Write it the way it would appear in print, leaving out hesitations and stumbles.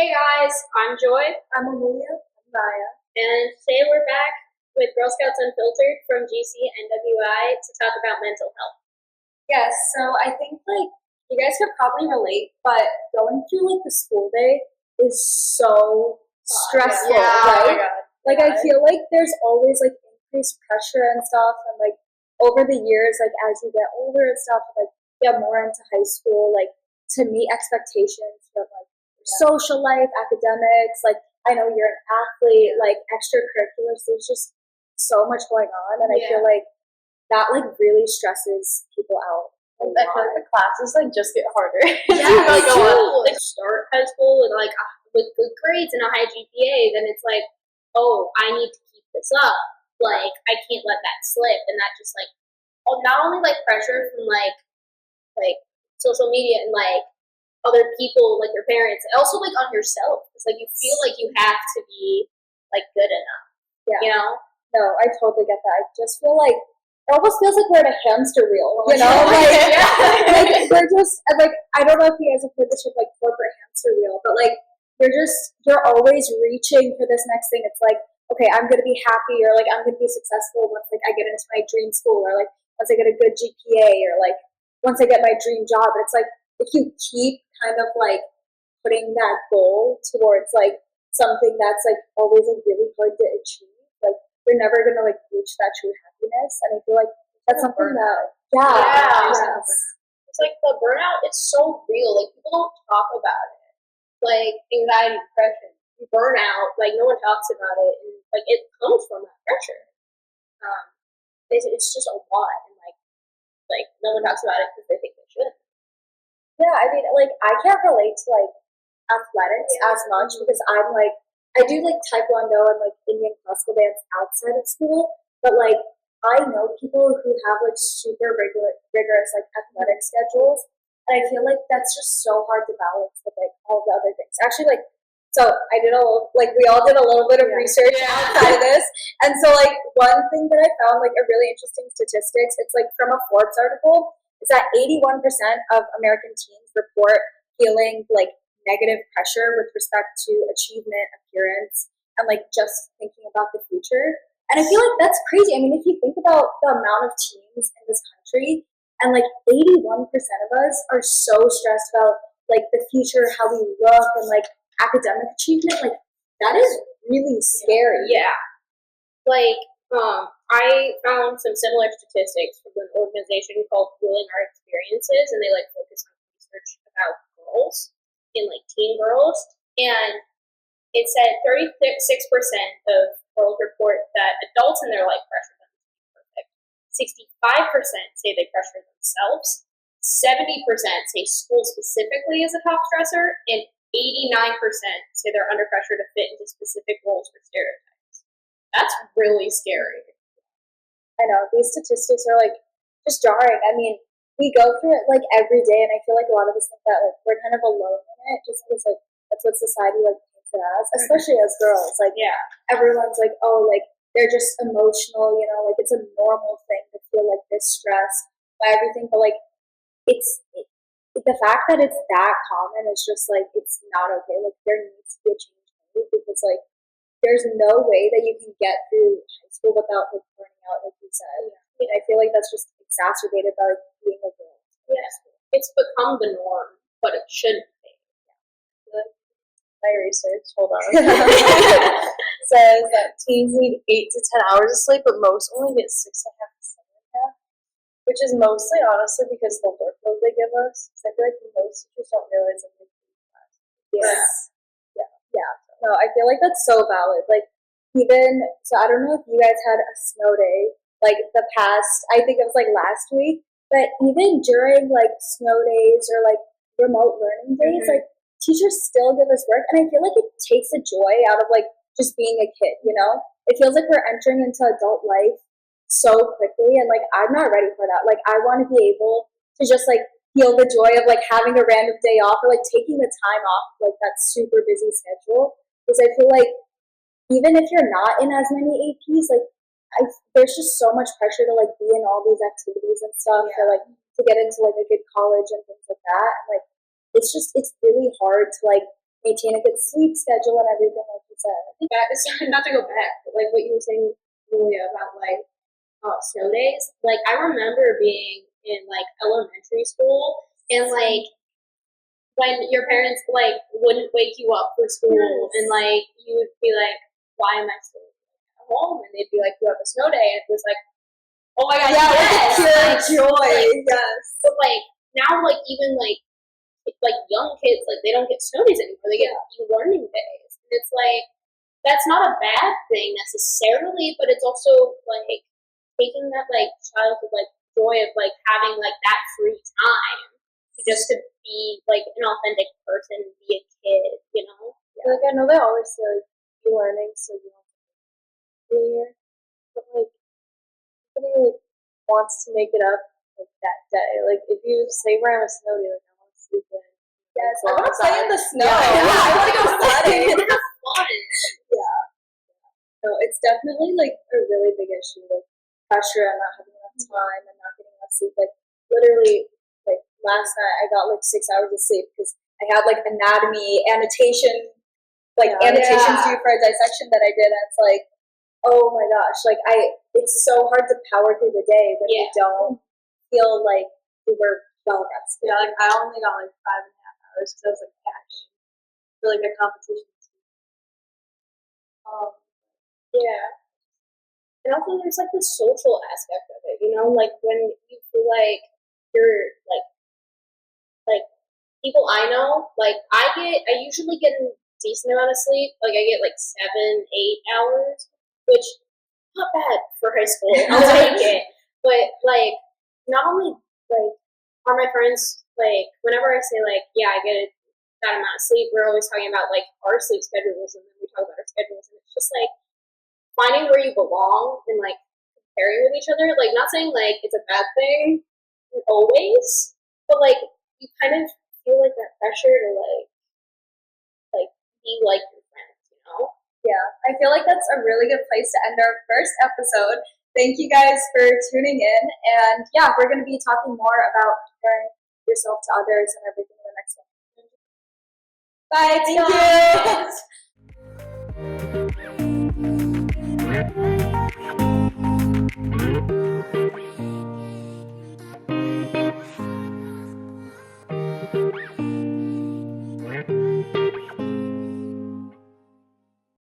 Hey guys, I'm Joy, I'm Amelia. I'm Raya. and today we're back with Girl Scouts Unfiltered from GCNWI to talk about mental health. Yes, so I think you guys could probably relate, but going through the school day is so stressful, right? I feel like there's always increased pressure and stuff, and over the years, as you get older and stuff, get more into high school, to meet expectations from social life, academics, I know you're an athlete, extracurriculars, there's just so much going on, and I feel like that really stresses people out. I feel like the classes just get harder. Start high school with good grades and a high GPA, then it's oh, I need to keep this up. I can't let that slip, and that just not only pressure from social media and other people, their parents, and also on yourself. It's you feel you have to be good enough. Yeah. You know? No, I totally get that. I just feel it almost feels like we're in a hamster wheel, you know? We're just, I don't know if you guys have heard the term, corporate hamster wheel, but, you're always reaching for this next thing. It's okay, I'm going to be happy, or, I'm going to be successful once, I get into my dream school, or, once I get a good GPA, or, once I get my dream job. And it's if you keep kind of, putting that goal towards, something that's, always, really hard to achieve, you're never going to, reach that true happiness. And I feel that's something that, it's the burnout, it's so real. People don't talk about it. Anxiety, depression, burnout, no one talks about it. And, it comes from that pressure. It's just a lot. And, no one talks about it because they think they should. Yeah, I mean, I can't relate to, athletics as much because I'm, I do, taekwondo and, Indian classical dance outside of school, but, I know people who have, super rigorous, athletic schedules, and I feel that's just so hard to balance with, all the other things. Actually, so I did a little, we all did a little bit of research outside of this, and so, one thing that I found, a really interesting statistics, it's, from a Forbes article, is that 81% of American teens report feeling, negative pressure with respect to achievement, appearance, and, just thinking about the future. And I feel that's crazy. I mean, if you think about the amount of teens in this country, and 81% of us are so stressed about the future, how we look, and academic achievement, that is really scary. Yeah. I found some similar statistics from an organization called Fueling Our Experiences, and they focus on research about girls in teen girls, and it said 36% of girls report that adults in their life pressure them to be perfect. 65% say they pressure themselves. 70% say school specifically is a top stressor, and 89% say they're under pressure to fit into specific roles or stereotypes. That's really scary. I know, these statistics are just jarring. I mean, we go through it every day, and I feel a lot of us think that we're kind of alone in it, just because that's what society paints it as, especially as girls. Everyone's oh, they're just emotional, you know, it's a normal thing to feel this stressed by everything, but the fact that it's that common is just it's not okay. There needs to be a change made, because there's no way that you can get through high school without burning out, like you said. I feel that's just exacerbated by being a girl. Yeah, it's become the norm, but it shouldn't be. My research, hold on, says that teens need 8 to 10 hours of sleep, but most only get 6.5 to 7.5, which is mostly honestly because the workload they give us. So I feel most teachers don't realize that they do class. Yeah. No, I feel that's so valid. So I don't know if you guys had a snow day the past, I think it was last week, but even during snow days or remote learning days, teachers still give us work, and I feel it takes the joy out of just being a kid, you know? It feels we're entering into adult life so quickly, and I'm not ready for that. I want to be able to just feel the joy of having a random day off, or taking the time off that super busy schedule, because I feel even if you're not in as many APs, there's just so much pressure to be in all these activities and stuff, to get into a good college and things like that. And it's really hard to maintain a good sleep schedule and everything, like you said. That is not to go back, but like what you were saying earlier about like snow days. Like I remember being in like elementary school and like when your parents like wouldn't wake you up for school and like you would be like, why am I still at home? And they'd be like, you have a snow day, and it was like, oh my god, yes, pure joy. Like, Yes. but like now, like even like young kids, like they don't get snow days anymore. They get e-learning days, and it's like that's not a bad thing necessarily, but it's also like taking that like childhood like joy of like having like that free time to be like an authentic person, be a kid, you know? Like I know they always say like be learning so you don't clear, but like nobody like wants to make it up like that day. Like if you say we're on a snow day, like I want to sleep in. Yes, I want to play in the snow. Yeah, I want to go sledding. Have fun. Yeah. No, it's definitely like a really big issue. Like pressure and not having enough time and not getting enough sleep. Like literally, like last night I got like 6 hours of sleep because I had like anatomy, annotations due for a dissection that I did. And it's like, oh my gosh, like it's so hard to power through the day when you don't feel like you were well rested. Yeah, like I only got like 5.5 hours because I was like cash for like a competition. Yeah. And also there's like the social aspect of it, you know, like when you feel like you're like people I know, like I usually get a decent amount of sleep. Like I get like 7-8 hours, which not bad for high school. I'll take it. But like not only like are my friends like whenever I say like, yeah, I get that amount of sleep, we're always talking about like our sleep schedules and then we talk about our schedules and it's just like finding where you belong and like comparing with each other. Like not saying like it's a bad thing always, but like you kind of feel like that pressure to like be like your friends, you know? Yeah, I feel like that's a really good place to end our first episode. Thank you guys for tuning in, and yeah, we're going to be talking more about comparing yourself to others and everything in the next one. Bye, thank you.